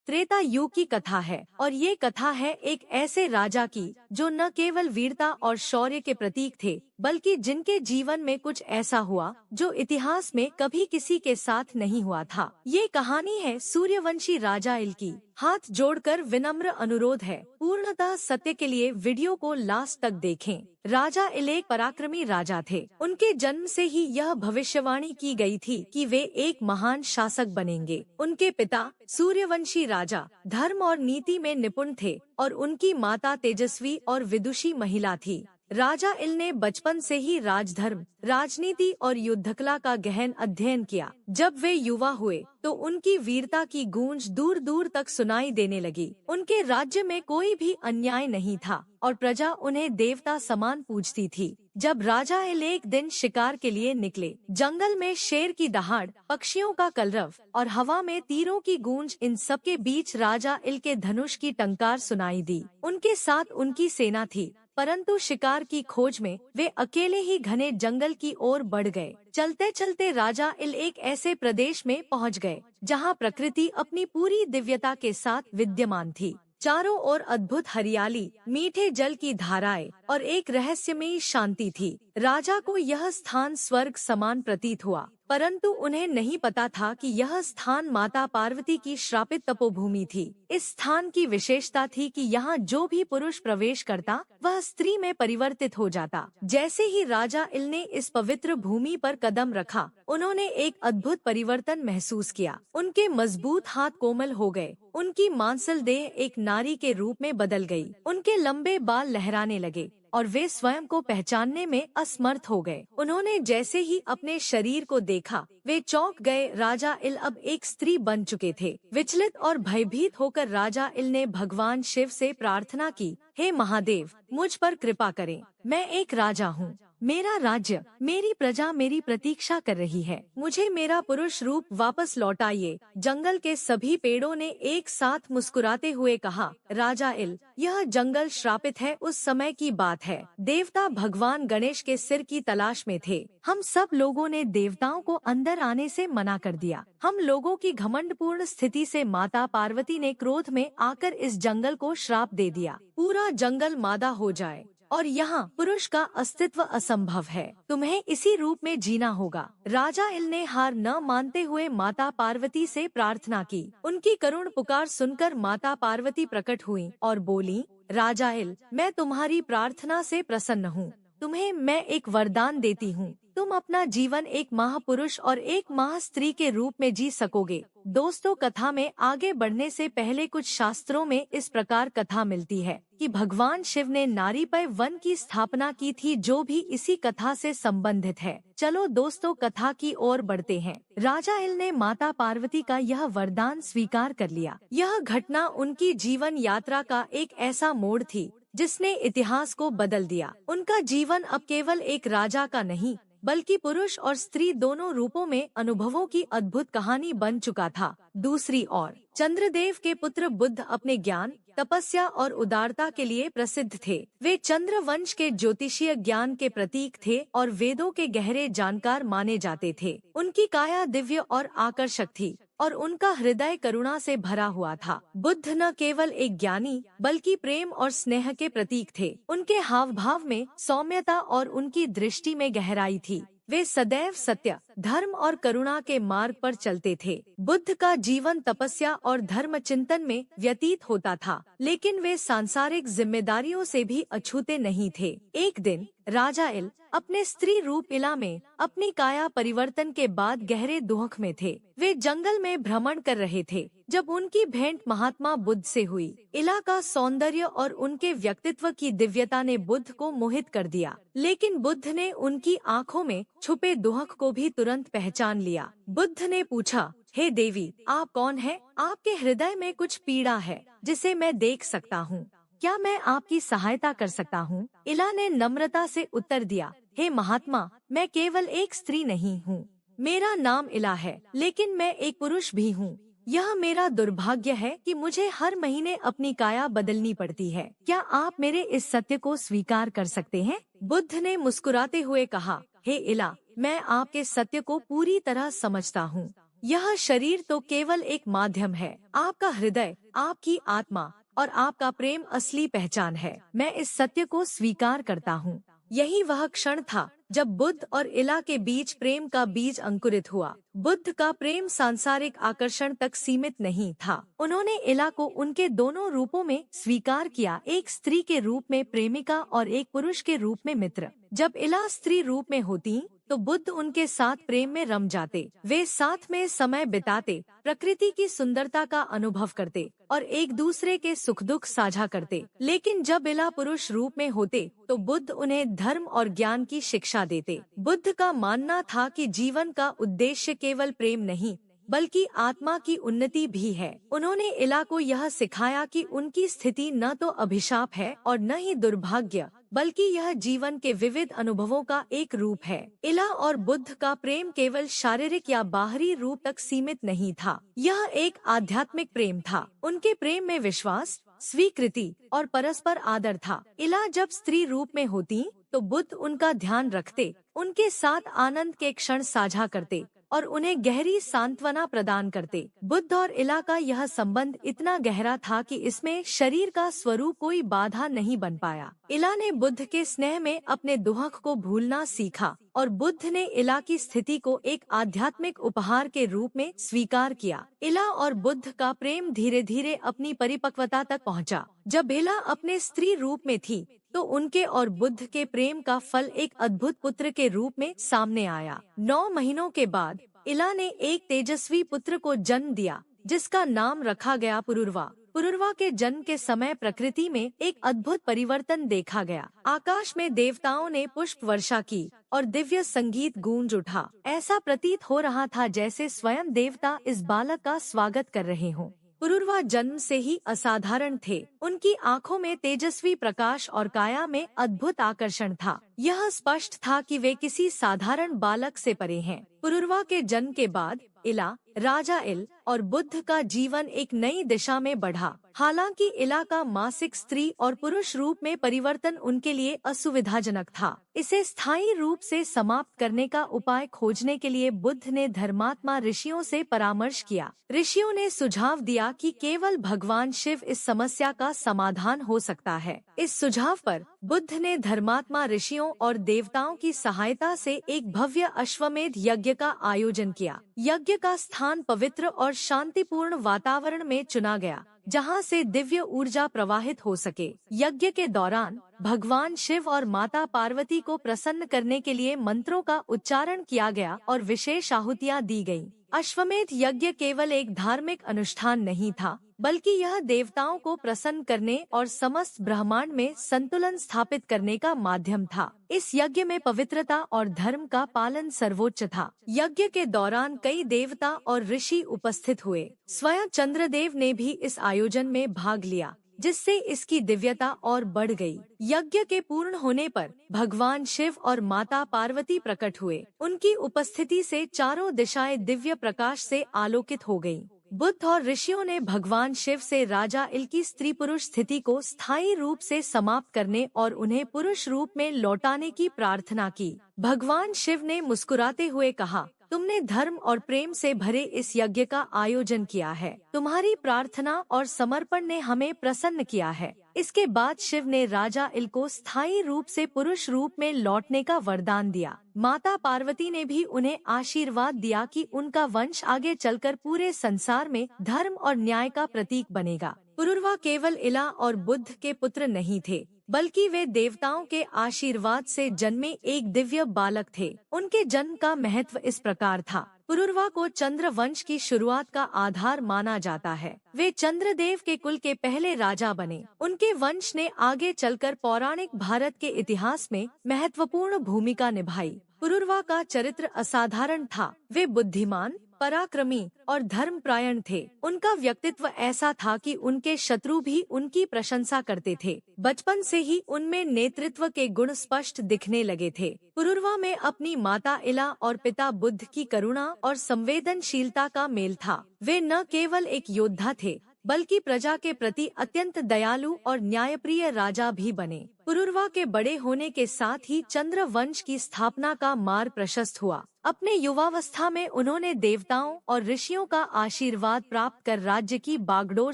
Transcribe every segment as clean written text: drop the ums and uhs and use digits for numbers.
त्रेता युग की कथा है और ये कथा है एक ऐसे राजा की जो न केवल वीरता और शौर्य के प्रतीक थे, बल्कि जिनके जीवन में कुछ ऐसा हुआ जो इतिहास में कभी किसी के साथ नहीं हुआ था। ये कहानी है सूर्यवंशी राजा इल की। हाथ जोड़कर विनम्र अनुरोध है, पूर्णतः सत्य के लिए वीडियो को लास्ट तक देखें। राजा इल एक पराक्रमी राजा थे। उनके जन्म से ही यह भविष्यवाणी की गई थी कि वे एक महान शासक बनेंगे। उनके पिता सूर्यवंशी राजा धर्म और नीति में निपुण थे और उनकी माता तेजस्वी और विदुषी महिला थी। राजा इल ने बचपन से ही राजधर्म, राजनीति और युद्धकला का गहन अध्ययन किया। जब वे युवा हुए तो उनकी वीरता की गूंज दूर दूर तक सुनाई देने लगी। उनके राज्य में कोई भी अन्याय नहीं था और प्रजा उन्हें देवता समान पूजती थी। जब राजा इल एक दिन शिकार के लिए निकले, जंगल में शेर की दहाड़, पक्षियों का कलरव और हवा में तीरों की गूंज, इन सब के बीच राजा इल के धनुष की टंकार सुनाई दी। उनके साथ उनकी सेना थी, परंतु शिकार की खोज में वे अकेले ही घने जंगल की ओर बढ़ गए। चलते चलते राजा इल एक ऐसे प्रदेश में पहुंच गए जहां प्रकृति अपनी पूरी दिव्यता के साथ विद्यमान थी। चारों ओर अद्भुत हरियाली, मीठे जल की धाराएं और एक रहस्यमयी शांति थी। राजा को यह स्थान स्वर्ग समान प्रतीत हुआ, परंतु उन्हें नहीं पता था कि यह स्थान माता पार्वती की श्रापित तपोभूमि थी। इस स्थान की विशेषता थी कि यहाँ जो भी पुरुष प्रवेश करता वह स्त्री में परिवर्तित हो जाता। जैसे ही राजा इल ने इस पवित्र भूमि पर कदम रखा, उन्होंने एक अद्भुत परिवर्तन महसूस किया। उनके मजबूत हाथ कोमल हो गए, उनकी मांसल देह एक नारी के रूप में बदल गई, उनके लंबे बाल लहराने लगे और वे स्वयं को पहचानने में असमर्थ हो गए। उन्होंने जैसे ही अपने शरीर को देखा, वे चौंक गए। राजा इल अब एक स्त्री बन चुके थे। विचलित और भयभीत होकर राजा इल ने भगवान शिव से प्रार्थना की, हे महादेव, मुझ पर कृपा करें। मैं एक राजा हूँ, मेरा राज्य, मेरी प्रजा मेरी प्रतीक्षा कर रही है। मुझे मेरा पुरुष रूप वापस लौटाइए। जंगल के सभी पेड़ों ने एक साथ मुस्कुराते हुए कहा, राजा इल, यह जंगल श्रापित है। उस समय की बात है, देवता भगवान गणेश के सिर की तलाश में थे। हम सब लोगों ने देवताओं को अंदर आने से मना कर दिया। हम लोगों की घमंडपूर्ण स्थिति से माता पार्वती ने क्रोध में आकर इस जंगल को श्राप दे दिया। पूरा जंगल मादा हो जाए और यहाँ पुरुष का अस्तित्व असंभव है। तुम्हें इसी रूप में जीना होगा। राजा इल ने हार न मानते हुए माता पार्वती से प्रार्थना की। उनकी करुण पुकार सुनकर माता पार्वती प्रकट हुई और बोली, राजा इल, मैं तुम्हारी प्रार्थना से प्रसन्न हूँ। तुम्हें मैं एक वरदान देती हूँ। तुम अपना जीवन एक महापुरुष और एक महास्त्री के रूप में जी सकोगे। दोस्तों, कथा में आगे बढ़ने से पहले कुछ शास्त्रों में इस प्रकार कथा मिलती है कि भगवान शिव ने नारीपय वन की स्थापना की थी, जो भी इसी कथा से संबंधित है। चलो दोस्तों, कथा की ओर बढ़ते हैं। राजा इल ने माता पार्वती का यह वरदान स्वीकार कर लिया। यह घटना उनकी जीवन यात्रा का एक ऐसा मोड़ थी जिसने इतिहास को बदल दिया। उनका जीवन अब केवल एक राजा का नहीं, बल्कि पुरुष और स्त्री दोनों रूपों में अनुभवों की अद्भुत कहानी बन चुका था। दूसरी ओर चंद्रदेव के पुत्र बुद्ध अपने ज्ञान, तपस्या और उदारता के लिए प्रसिद्ध थे। वे चंद्र वंश के ज्योतिषीय ज्ञान के प्रतीक थे और वेदों के गहरे जानकार माने जाते थे। उनकी काया दिव्य और आकर्षक थी और उनका हृदय करुणा से भरा हुआ था। बुद्ध न केवल एक ज्ञानी बल्कि प्रेम और स्नेह के प्रतीक थे। उनके हाव भाव में सौम्यता और उनकी दृष्टि में गहराई थी। वे सदैव सत्य, धर्म और करुणा के मार्ग पर चलते थे। बुद्ध का जीवन तपस्या और धर्म चिंतन में व्यतीत होता था, लेकिन वे सांसारिक जिम्मेदारियों से भी अछूते नहीं थे। एक दिन राजा इल अपने स्त्री रूप इला में अपनी काया परिवर्तन के बाद गहरे दुख में थे। वे जंगल में भ्रमण कर रहे थे जब उनकी भेंट महात्मा बुद्ध से हुई। इला का सौंदर्य और उनके व्यक्तित्व की दिव्यता ने बुद्ध को मोहित कर दिया, लेकिन बुद्ध ने उनकी आँखों में छुपे दुख को भी तुरंत पहचान लिया। बुद्ध ने पूछा, हे देवी, आप कौन हैं? आपके हृदय में कुछ पीड़ा है जिसे मैं देख सकता हूँ। क्या मैं आपकी सहायता कर सकता हूँ? इला ने नम्रता से उत्तर दिया, हे महात्मा, मैं केवल एक स्त्री नहीं हूँ। मेरा नाम इला है, लेकिन मैं एक पुरुष भी हूँ। यह मेरा दुर्भाग्य है कि मुझे हर महीने अपनी काया बदलनी पड़ती है। क्या आप मेरे इस सत्य को स्वीकार कर सकते हैं? बुद्ध ने मुस्कुराते हुए कहा, हे इला, मैं आपके सत्य को पूरी तरह समझता हूँ। यह शरीर तो केवल एक माध्यम है। आपका हृदय, आपकी आत्मा और आपका प्रेम असली पहचान है। मैं इस सत्य को स्वीकार करता हूँ। यही वह क्षण था जब बुद्ध और इला के बीच प्रेम का बीज अंकुरित हुआ। बुद्ध का प्रेम सांसारिक आकर्षण तक सीमित नहीं था। उन्होंने इला को उनके दोनों रूपों में स्वीकार किया, एक स्त्री के रूप में प्रेमिका और एक पुरुष के रूप में मित्र। जब इला स्त्री रूप में होती तो बुद्ध उनके साथ प्रेम में रम जाते। वे साथ में समय बिताते, प्रकृति की सुंदरता का अनुभव करते और एक दूसरे के सुख दुख साझा करते। लेकिन जब इला पुरुष रूप में होते तो बुद्ध उन्हें धर्म और ज्ञान की शिक्षा देते। बुद्ध का मानना था कि जीवन का उद्देश्य केवल प्रेम नहीं बल्कि आत्मा की उन्नति भी है। उन्होंने इला को यह सिखाया कि उनकी स्थिति न तो अभिशाप है और न ही दुर्भाग्य, बल्कि यह जीवन के विविध अनुभवों का एक रूप है। इला और बुद्ध का प्रेम केवल शारीरिक या बाहरी रूप तक सीमित नहीं था, यह एक आध्यात्मिक प्रेम था। उनके प्रेम में विश्वास, स्वीकृति और परस्पर आदर था। इला जब स्त्री रूप में होती तो बुद्ध उनका ध्यान रखते, उनके साथ आनंद के क्षण साझा करते और उन्हें गहरी सांत्वना प्रदान करते। बुद्ध और इला का यह संबंध इतना गहरा था कि इसमें शरीर का स्वरूप कोई बाधा नहीं बन पाया। इला ने बुद्ध के स्नेह में अपने दुहक को भूलना सीखा और बुद्ध ने इला की स्थिति को एक आध्यात्मिक उपहार के रूप में स्वीकार किया। इला और बुद्ध का प्रेम धीरे धीरे अपनी परिपक्वता तक पहुंचा। जब इला अपने स्त्री रूप में थी तो उनके और बुद्ध के प्रेम का फल एक अद्भुत पुत्र के रूप में सामने आया। 9 महीनों के बाद इला ने एक तेजस्वी पुत्र को जन्म दिया जिसका नाम रखा गया पुरुरवा। पुरुरवा के जन्म के समय प्रकृति में एक अद्भुत परिवर्तन देखा गया। आकाश में देवताओं ने पुष्प वर्षा की और दिव्य संगीत गूंज उठा। ऐसा प्रतीत हो रहा था जैसे स्वयं देवता इस बालक का स्वागत कर रहे हों। पुरुरवा जन्म से ही असाधारण थे। उनकी आंखों में तेजस्वी प्रकाश और काया में अद्भुत आकर्षण था। यह स्पष्ट था कि वे किसी साधारण बालक से परे हैं। पुरुरवा के जन्म के बाद इला, राजा इल और बुद्ध का जीवन एक नई दिशा में बढ़ा। हालांकि इला का मासिक स्त्री और पुरुष रूप में परिवर्तन उनके लिए असुविधाजनक था। इसे स्थायी रूप से समाप्त करने का उपाय खोजने के लिए बुद्ध ने धर्मात्मा ऋषियों से परामर्श किया। ऋषियों ने सुझाव दिया कि केवल भगवान शिव इस समस्या का समाधान हो सकता है। इस सुझाव पर बुद्ध ने धर्मात्मा ऋषियों और देवताओं की सहायता से एक भव्य अश्वमेध यज्ञ का आयोजन किया। यज्ञ का स्थान पवित्र और शांतिपूर्ण वातावरण में चुना गया जहां से दिव्य ऊर्जा प्रवाहित हो सके। यज्ञ के दौरान भगवान शिव और माता पार्वती को प्रसन्न करने के लिए मंत्रों का उच्चारण किया गया और विशेष आहुतियां दी गईं। अश्वमेध यज्ञ केवल एक धार्मिक अनुष्ठान नहीं था, बल्कि यह देवताओं को प्रसन्न करने और समस्त ब्रह्मांड में संतुलन स्थापित करने का माध्यम था। इस यज्ञ में पवित्रता और धर्म का पालन सर्वोच्च था। यज्ञ के दौरान कई देवता और ऋषि उपस्थित हुए। स्वयं चंद्रदेव ने भी इस आयोजन में भाग लिया, जिससे इसकी दिव्यता और बढ़ गई। यज्ञ के पूर्ण होने पर भगवान शिव और माता पार्वती प्रकट हुए। उनकी उपस्थिति से चारों दिशाएं दिव्य प्रकाश से आलोकित हो गईं। बुद्ध और ऋषियों ने भगवान शिव से राजा इल की स्त्री पुरुष स्थिति को स्थायी रूप से समाप्त करने और उन्हें पुरुष रूप में लौटाने की प्रार्थना की। भगवान शिव ने मुस्कुराते हुए कहा, तुमने धर्म और प्रेम से भरे इस यज्ञ का आयोजन किया है। तुम्हारी प्रार्थना और समर्पण ने हमें प्रसन्न किया है। इसके बाद शिव ने राजा इल को स्थायी रूप से पुरुष रूप में लौटने का वरदान दिया। माता पार्वती ने भी उन्हें आशीर्वाद दिया कि उनका वंश आगे चलकर पूरे संसार में धर्म और न्याय का प्रतीक बनेगा। पुरुरवा केवल इला और बुद्ध के पुत्र नहीं थे, बल्कि वे देवताओं के आशीर्वाद से जन्मे एक दिव्य बालक थे। उनके जन्म का महत्व इस प्रकार था। पुरुरवा को चंद्र वंश की शुरुआत का आधार माना जाता है। वे चंद्रदेव के कुल के पहले राजा बने। उनके वंश ने आगे चलकर पौराणिक भारत के इतिहास में महत्वपूर्ण भूमिका निभाई। पुरुरवा का चरित्र असाधारण था। वे बुद्धिमान, पराक्रमी और धर्मपरायण थे। उनका व्यक्तित्व ऐसा था कि उनके शत्रु भी उनकी प्रशंसा करते थे। बचपन से ही उनमें नेतृत्व के गुण स्पष्ट दिखने लगे थे। पुरुरवा में अपनी माता इला और पिता बुद्ध की करुणा और संवेदनशीलता का मेल था। वे न केवल एक योद्धा थे, बल्कि प्रजा के प्रति अत्यंत दयालु और न्यायप्रिय राजा भी बने। पुरुरवा के बड़े होने के साथ ही चंद्र वंश की स्थापना का मार्ग प्रशस्त हुआ। अपने युवावस्था में उन्होंने देवताओं और ऋषियों का आशीर्वाद प्राप्त कर राज्य की बागडोर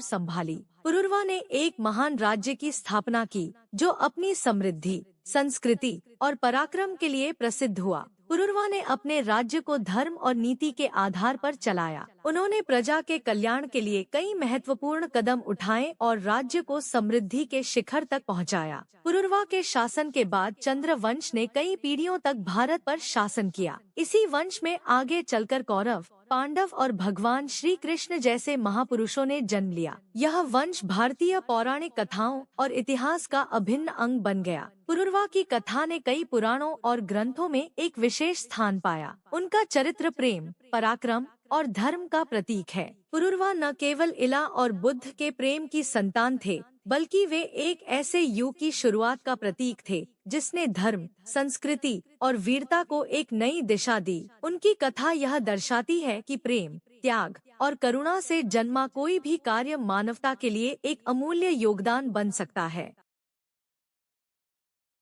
संभाली। पुरुरवा ने एक महान राज्य की स्थापना की जो अपनी समृद्धि, संस्कृति और पराक्रम के लिए प्रसिद्ध हुआ। पुरुरवा ने अपने राज्य को धर्म और नीति के आधार पर चलाया। उन्होंने प्रजा के कल्याण के लिए कई महत्वपूर्ण कदम उठाए और राज्य को समृद्धि के शिखर तक पहुंचाया। पुरुरवा के शासन के बाद चंद्र वंश ने कई पीढ़ियों तक भारत पर शासन किया। इसी वंश में आगे चलकर कौरव, पांडव और भगवान श्री कृष्ण जैसे महापुरुषों ने जन्म लिया। यह वंश भारतीय पौराणिक कथाओं और इतिहास का अभिन्न अंग बन गया। पुरुरवा की कथा ने कई पुराणों और ग्रंथों में एक विशेष स्थान पाया। उनका चरित्र प्रेम, पराक्रम और धर्म का प्रतीक है। पुरुरवा न केवल इला और बुद्ध के प्रेम की संतान थे, बल्कि वे एक ऐसे युग की शुरुआत का प्रतीक थे जिसने धर्म, संस्कृति और वीरता को एक नई दिशा दी। उनकी कथा यह दर्शाती है कि प्रेम, त्याग और करुणा से जन्मा कोई भी कार्य मानवता के लिए एक अमूल्य योगदान बन सकता है।